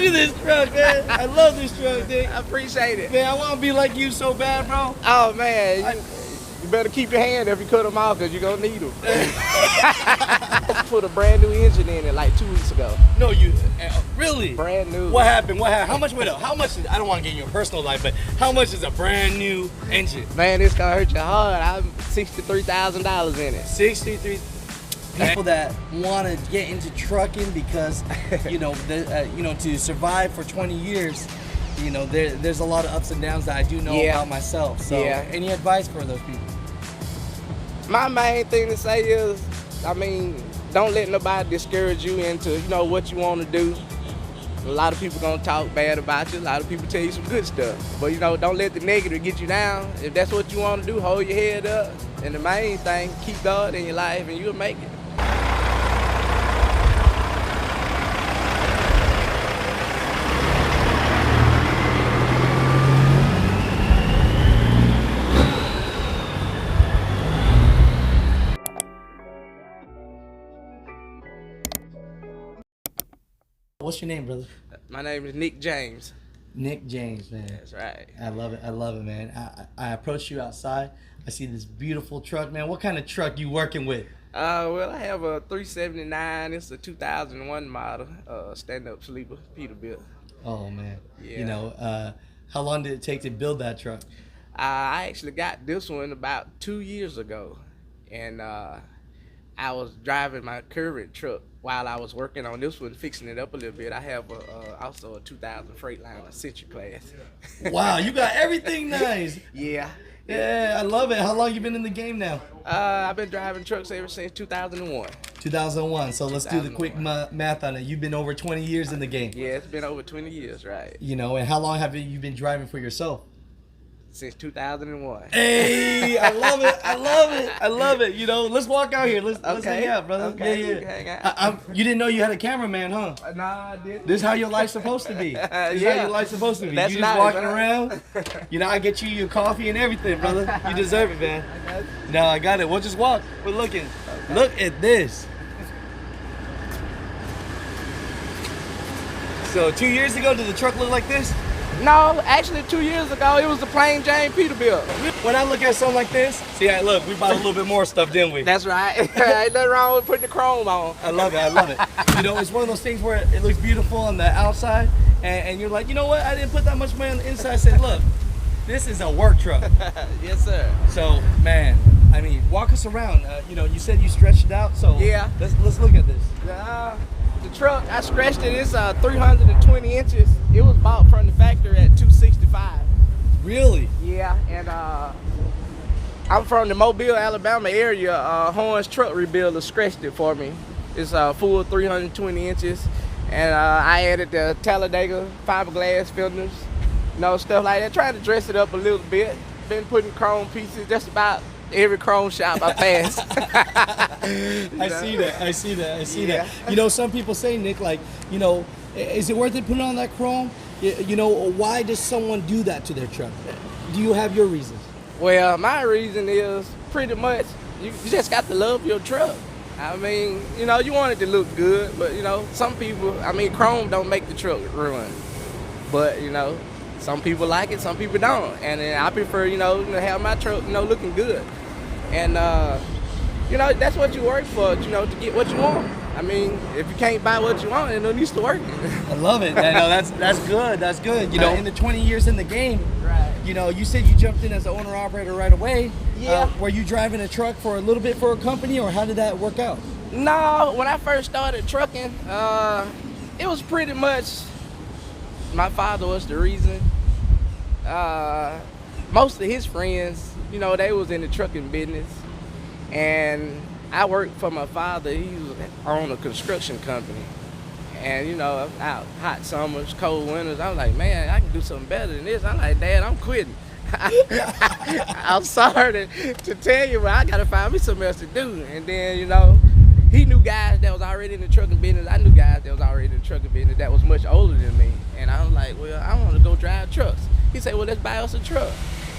at this truck, man. I love this truck, dude. I appreciate it. Man, I want to be like you so bad, bro. Oh, man. You better keep your hand if you cut them off because you're going to need them. Put a brand new engine in it like 2 weeks ago. No, you really? Brand new. What happened? What happened? How much? Wait up. How much? I don't want to get in your personal life, but how much is a brand new engine? Man, it's going to hurt your heart. I'm $63,000 in it. 63. People that want to get into trucking because, to survive for 20 years, there's a lot of ups and downs that I do know about myself. So, any advice for those people? My main thing to say is, don't let nobody discourage you into, what you want to do. A lot of people gonna talk bad about you. A lot of people tell you some good stuff. But, don't let the negative get you down. If that's what you want to do, hold your head up. And the main thing, keep God in your life and you'll make it. What's your name, brother? My name is Nick James. Nick James, man. That's right. I love it. I love it, man. I approached you outside. I see this beautiful truck, man. What kind of truck you working with? Well, I have a 379. It's a 2001 model, stand-up sleeper, Peterbilt. Oh, man. Yeah. How long did it take to build that truck? I actually got this one about 2 years ago, and I was driving my current truck while I was working on this one, fixing it up a little bit. I have also a 2000 Freightliner Century class. Wow, you got everything nice. Yeah. Yeah, I love it. How long you been in the game now? I've been driving trucks ever since 2001. 2001. So let's do the quick math on it. You've been over 20 years in the game. Yeah, it's been over 20 years, right? And how long have you been driving for yourself? Since 2001. Hey, I love it. I love it. I love it. Let's walk out here. Let's hang out, brother. Okay, yeah. hang out. You didn't know you had a cameraman, huh? Nah, I didn't. This is how your life's supposed to be. This is how your life's supposed to be. That's you just nice, walking right? around. I get you your coffee and everything, brother. You deserve it, man. No, I got it. We'll just walk. We're looking. Okay. Look at this. So 2 years ago, did the truck look like this? No, actually 2 years ago, it was the plain Jane Peterbilt. When I look at something like this, see, look, we bought a little bit more stuff, didn't we? That's right. Ain't nothing wrong with putting the chrome on. I love it. I love it. It's one of those things where it looks beautiful on the outside, and you're like, you know what? I didn't put that much money on the inside. I said, look, this is a work truck. Yes, sir. So, man, walk us around. You said you stretched it out, so yeah. Let's look at this. The truck, I scratched it. It's 320 inches. It was bought from the factory at 265. Really? Yeah, and I'm from the Mobile, Alabama area. Horns Truck Rebuilder scratched it for me. It's full 320 inches, and I added the Talladega fiberglass fenders, stuff like that. Trying to dress it up a little bit. Been putting chrome pieces just about every chrome shop I pass. I see that. Some people say, Nick, is it worth it putting on that chrome? Why does someone do that to their truck? Do you have your reasons? Well, my reason is pretty much you just got to love your truck. You want it to look good, but some people, chrome don't make the truck run. But some people like it, some people don't, and I prefer to have my truck looking good. And that's what you work for, to get what you want. If you can't buy what you want, then no needs to work. I love it. That's good. That's good. In the 20 years in the game, right? You said you jumped in as an owner operator right away. Yeah. Were you driving a truck for a little bit for a company, or how did that work out? No, when I first started trucking, it was pretty much my father was the reason. Most of his friends, they was in the trucking business, and I worked for my father. He was on a construction company, and out hot summers, cold winters, I was like, man, I can do something better than this. I'm like, Dad, I'm quitting. I'm sorry to tell you, but I gotta find me something else to do. And then he knew guys that was already in the trucking business. I knew guys that was already in the trucking business that was much older than me, and I was like, well, I want to go drive trucks. He said, well, let's buy us a truck.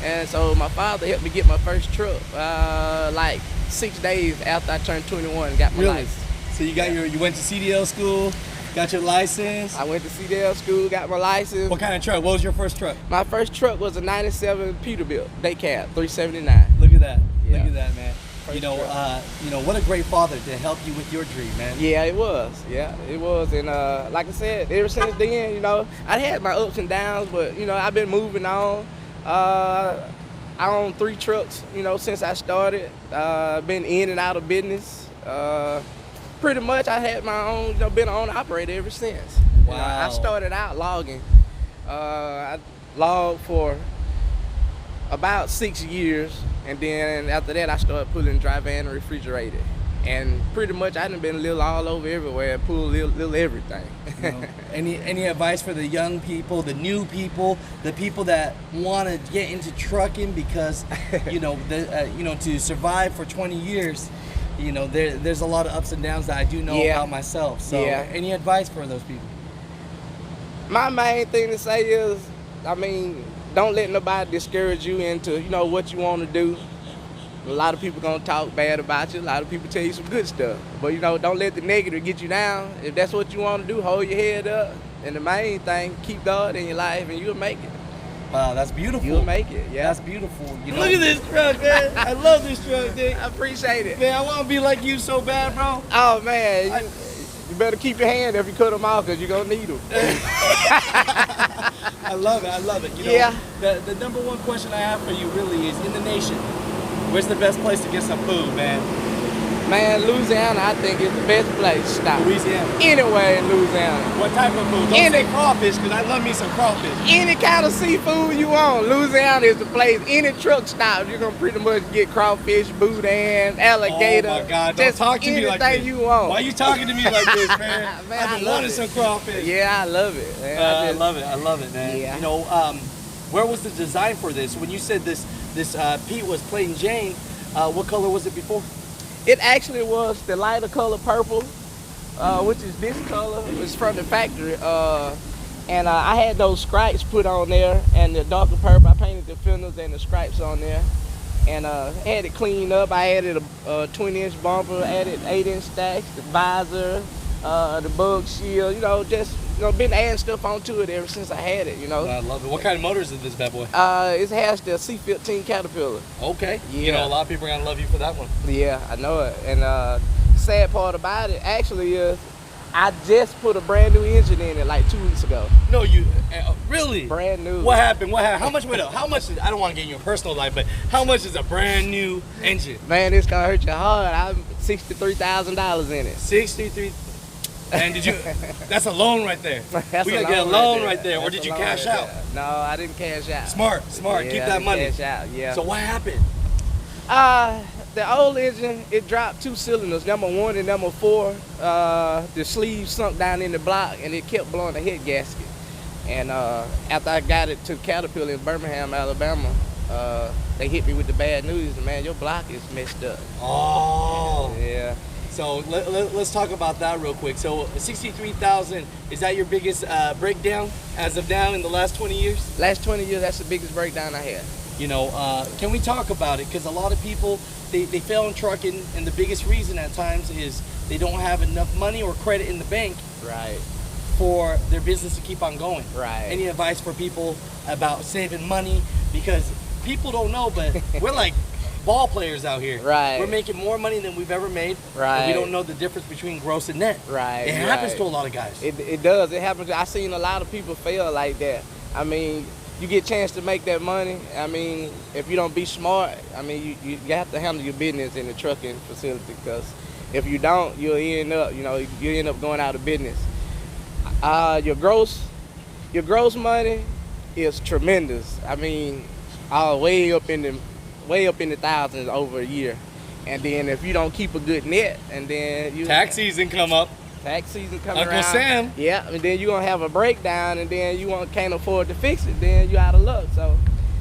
And so my father helped me get my first truck, like 6 days after I turned 21 and got my license. So you went to CDL school, Got your license? I went to CDL school, got my license. What kind of truck? What was your first truck? My first truck was a 97 Peterbilt, day cab, 379. Look at that. Yeah. Look at that, man. You know, what a great father to help you with your dream, man. Yeah, it was. Yeah, it was. And like I said, ever since then, you know, I had my ups and downs, but, you know, I've been moving on. I own 3 trucks, you know, since I started. Been in and out of business. Pretty much I had my own, you know, been an owner operator ever since. Wow. You know, I started out logging. I logged for about 6 years, and then after that I started pulling dry van and refrigerator. And pretty much I done been a little all over everywhere, pulled little everything. You know, any advice for the young people, the new people, the people that want to get into trucking because, you know, to survive for 20 years, you know, there's a lot of ups and downs that I do know about myself. So any advice for those people? My main thing to say is, I mean, don't let nobody discourage you into, you know, what you want to do. A lot of people gonna talk bad about you. A lot of people tell you some good stuff. But, you know, don't let the negative get you down. If that's what you want to do, hold your head up. And the main thing, keep God in your life and you'll make it. Wow, that's beautiful. You'll make it, yeah. That's beautiful. You know? Look at this truck, man. I love this truck, dude. I appreciate it. Man, I want to be like you so bad, bro. Oh, man. You better keep your hand if you cut them off because you're going to need them. I love it. I love it. You know, the number one question I have for you really is, in the nation, where's the best place to get some food, man? Man, Louisiana, I think, is the best place to stop. Louisiana? Anywhere in Louisiana. What type of food? Don't say crawfish, because I love me some crawfish. Any kind of seafood you want, Louisiana is the place. Any truck stop, you're going to pretty much get crawfish, boudin, alligator. Oh, my God. Don't talk to me like this. Anything you want. Why are you talking to me like this, man? Man, I've been wanting some crawfish. Yeah, I love it. Man. I love it. I love it, man. Yeah. You know, where was the design for this? When you said this Pete was plain Jane, what color was it before? It actually was the lighter color purple, which is this color. It's from the factory. And I had those stripes put on there, and the darker purple, I painted the fenders and the stripes on there. And had it cleaned up. I added a 20-inch bumper, added 8-inch stacks, the visor, the bug shield, you know, just, you know, been adding stuff onto it ever since I had it, you know. I love it. What kind of motors is this bad boy? It has the C15 Caterpillar. Okay. Yeah. You know, a lot of people are going to love you for that one. Yeah, I know it. And sad part about it actually is I just put a brand new engine in it like 2 weeks ago. No, you really? Brand new. What happened? What happened? How much? Wait, how much? I don't want to get in your personal life, but how much is a brand new engine? Man, it's gonna hurt your heart. I'm $63,000 in it. 63. And did you? That's a loan right there. We gotta get a loan right there. Or did you cash out? No, I didn't cash out. Smart. Yeah, Keep that money. Cash out. Yeah. So what happened? The old engine, it dropped 2 cylinders, number 1 and number 4. The sleeve sunk down in the block and it kept blowing the head gasket. And after I got it to Caterpillar in Birmingham, Alabama, they hit me with the bad news. Man, your block is messed up. Oh. Yeah. So let's talk about that real quick. So 63,000, is that your biggest breakdown as of now in the last 20 years? Last 20 years, that's the biggest breakdown I had. You know, can we talk about it? Because a lot of people, they fail in trucking, and the biggest reason at times is they don't have enough money or credit in the bank for their business to keep on going. Any advice for people about saving money? Because people don't know, but we're like ball players out here. We're making more money than we've ever made. And we don't know the difference between gross and net. It happens to a lot of guys. It does. It happens. I've seen a lot of people fail like that. I mean, you get a chance to make that money. I mean, if you don't be smart, I mean, you have to handle your business in the trucking facility, because if you don't, you'll end up, you know, you end up going out of business. Your gross money is tremendous. I mean, way up in the thousands over a year. And then if you don't keep a good net, and then you tax season come up. Tax season coming Uncle around. Sam. Yeah, and then you're gonna have a breakdown, and then you can't afford to fix it. Then you're out of luck. So,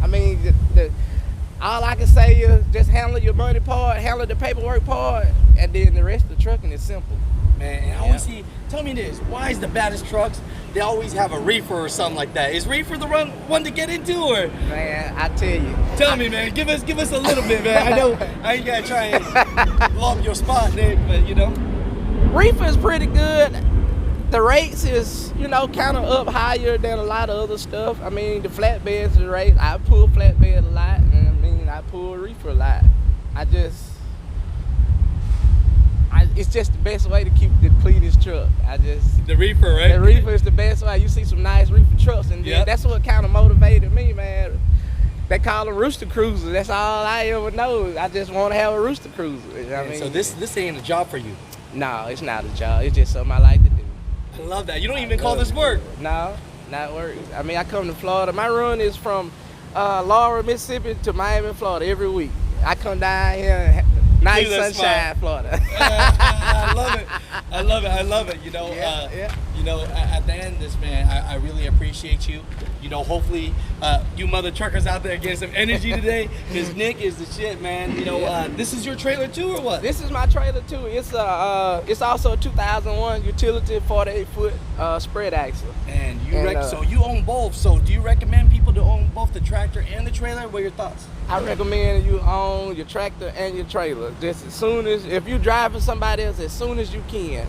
I mean, all I can say is just handle your money part, handle the paperwork part, and then the rest of the trucking is simple. Man, and I always see. Tell me this: why is the baddest trucks? They always have a reefer or something like that. Is reefer the one to get into, or? Man, I tell you. Tell me, man. Give us a little bit, man. I know I ain't gotta try and blow up your spot, Nick, but you know. Reefer is pretty good. The rates is, you know, kind of up higher than a lot of other stuff. I mean, the flatbeds are rates. I pull flatbed a lot, and I mean, I pull reefer a lot. It's just the best way to keep depleting this truck. The reefer, right? The reefer is the best way. You see some nice reefer trucks, and then that's what kind of motivated me, man. They call them rooster cruisers. That's all I ever know. I just want to have a rooster cruiser. You know what I mean? So this ain't a job for you? No, it's not a job. It's just something I like to do. I love that. You don't even call this work? No, not work. I mean, I come to Florida. My run is from Laurel, Mississippi to Miami, Florida every week. I come down here, nice sunshine, Florida. I love it. I love it. I love it. You know, you know, at the end of this, man, I really appreciate you. You know, hopefully you mother truckers out there get some energy today, because Nick is the shit, man. You know, this is your trailer too, or what? This is my trailer too. It's also a 2001 utility 48-foot spread axle. And so you own both. So do you recommend people to own both the tractor and the trailer? What are your thoughts? I recommend you own your tractor and your trailer. Just as soon as, if you drive for somebody else, as soon as you can,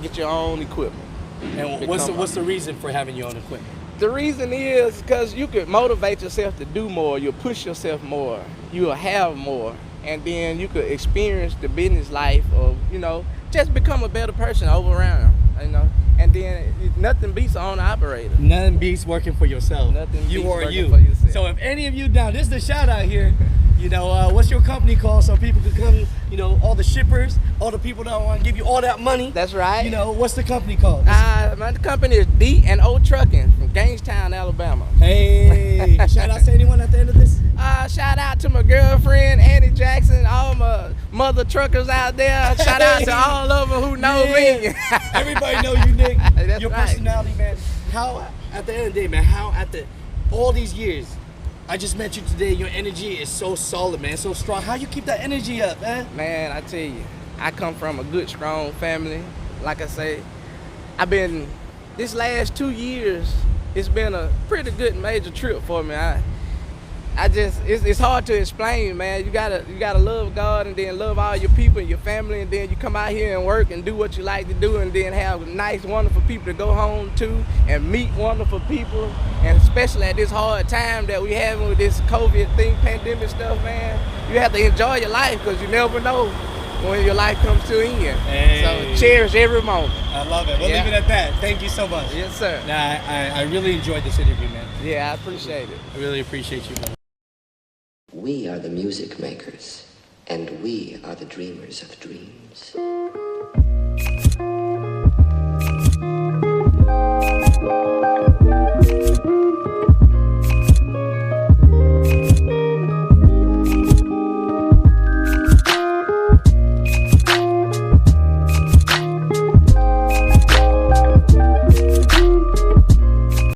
get your own equipment. And what's the reason for having your own equipment? The reason is because you could motivate yourself to do more. You'll push yourself more. You'll have more. And then you could experience the business life of, you know, just become a better person all around, you know. And then nothing beats an owner-operator. Nothing beats working for yourself. Nothing beats working for yourself. So if any of you down, this is the shout out here. You know, what's your company called so people can come, you know, all the shippers, all the people that want to give you all that money. That's right. You know, what's the company called? My company is D&O Trucking from Gangstown, Alabama. Hey, shout out to anyone at the end of this? Shout out to my girlfriend, Annie Jackson, all my mother truckers out there. Shout out to all of them who know me. Everybody know you, Nick. That's your right. personality, man. How, at the end of the day, man, how after all these years, I just met you today, your energy is so solid, man, so strong. How you keep that energy up, man? Man, I tell you, I come from a good, strong family. Like I say, this last 2 years, it's been a pretty good major trip for me. It's hard to explain, man. You gotta love God and then love all your people and your family, and then you come out here and work and do what you like to do, and then have nice, wonderful people to go home to and meet wonderful people. And especially at this hard time that we having with this COVID thing, pandemic stuff, man, you have to enjoy your life, because you never know when your life comes to an end. Hey. So cherish every moment. I love it. We'll leave it at that. Thank you so much. Yes, sir. Nah, I really enjoyed this interview, man. Yeah, I appreciate it. I really appreciate you, man. We are the music makers, and we are the dreamers of dreams.